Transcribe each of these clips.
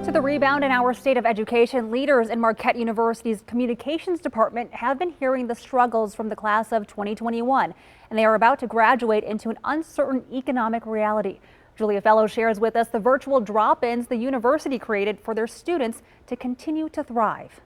To the rebound in our state of education, leaders in Marquette University's communications department have been hearing the struggles from the class of 2021, and they are about to graduate into an uncertain economic reality. Julia Fellow shares with us the virtual drop-ins the university created for their students to continue to thrive.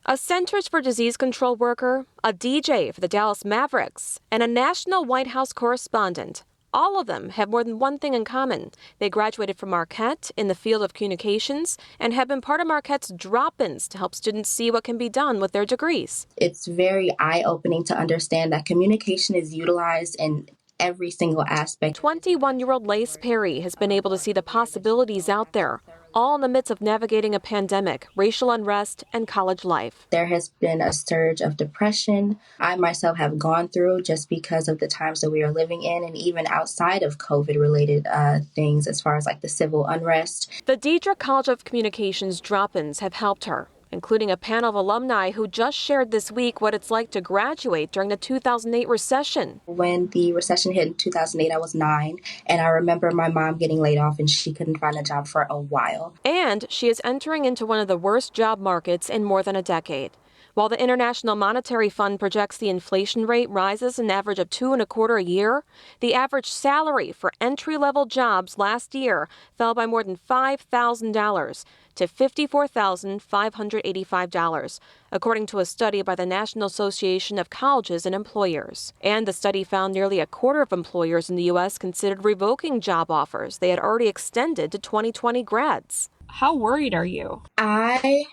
A Centers for Disease Control worker, a DJ for the Dallas Mavericks, and a national White House correspondent. All of them have more than one thing in common. They graduated from Marquette in the field of communications and have been part of Marquette's drop-ins to help students see what can be done with their degrees. It's very eye-opening to understand that communication is utilized in every single aspect. 21-year-old Lace Perry has been able to see the possibilities out there, all in the midst of navigating a pandemic, racial unrest, and college life. There has been a surge of depression I myself have gone through just because of the times that we are living in, and even outside of COVID-related things as far as like the civil unrest. The Diedrich College of Communications drop-ins have helped her, including a panel of alumni who just shared this week what it's like to graduate during the 2008 recession. When the recession hit in 2008, I was 9, and I remember my mom getting laid off and she couldn't find a job for a while. And she is entering into one of the worst job markets in more than a decade. While the International Monetary Fund projects the inflation rate rises an average of 2.25% a year, the average salary for entry-level jobs last year fell by more than $5,000 to $54,585, according to a study by the National Association of Colleges and Employers. And the study found nearly a quarter of employers in the U.S. considered revoking job offers they had already extended to 2020 grads. How worried are you? I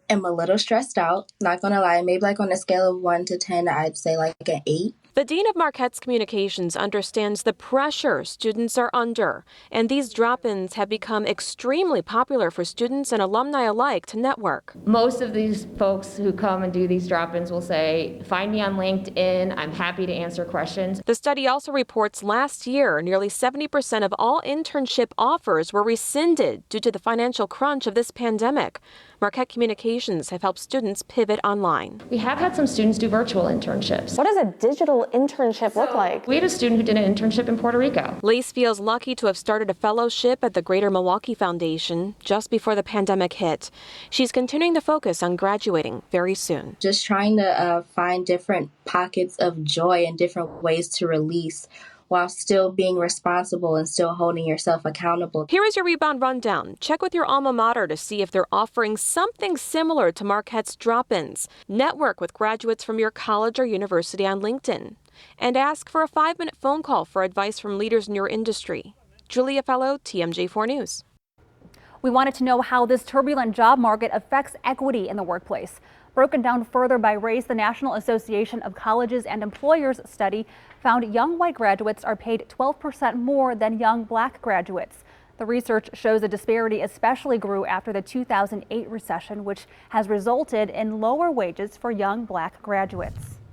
am a little stressed out, not gonna lie. Maybe like on a scale of 1 to 10, I'd say like an 8. The Dean of Marquette's Communications understands the pressure students are under, and these drop-ins have become extremely popular for students and alumni alike to network. Most of these folks who come and do these drop-ins will say, find me on LinkedIn, I'm happy to answer questions. The study also reports last year, nearly 70% of all internship offers were rescinded due to the financial crunch of this pandemic. Marquette Communications have helped students pivot online. We have had some students do virtual internships. What does a digital internship look like? We had a student who did an internship in Puerto Rico. Lace feels lucky to have started a fellowship at the Greater Milwaukee Foundation just before the pandemic hit. She's continuing to focus on graduating very soon. Just trying to find different pockets of joy and different ways to release while still being responsible and still holding yourself accountable. Here is your rebound rundown. Check with your alma mater to see if they're offering something similar to Marquette's drop-ins. Network with graduates from your college or university on LinkedIn. And ask for a 5-minute phone call for advice from leaders in your industry. Julia Fellow, TMJ4 News. We wanted to know how this turbulent job market affects equity in the workplace. Broken down further by race, the National Association of Colleges and Employers study found young white graduates are paid 12% more than young black graduates. The research shows the disparity especially grew after the 2008 recession, which has resulted in lower wages for young black graduates.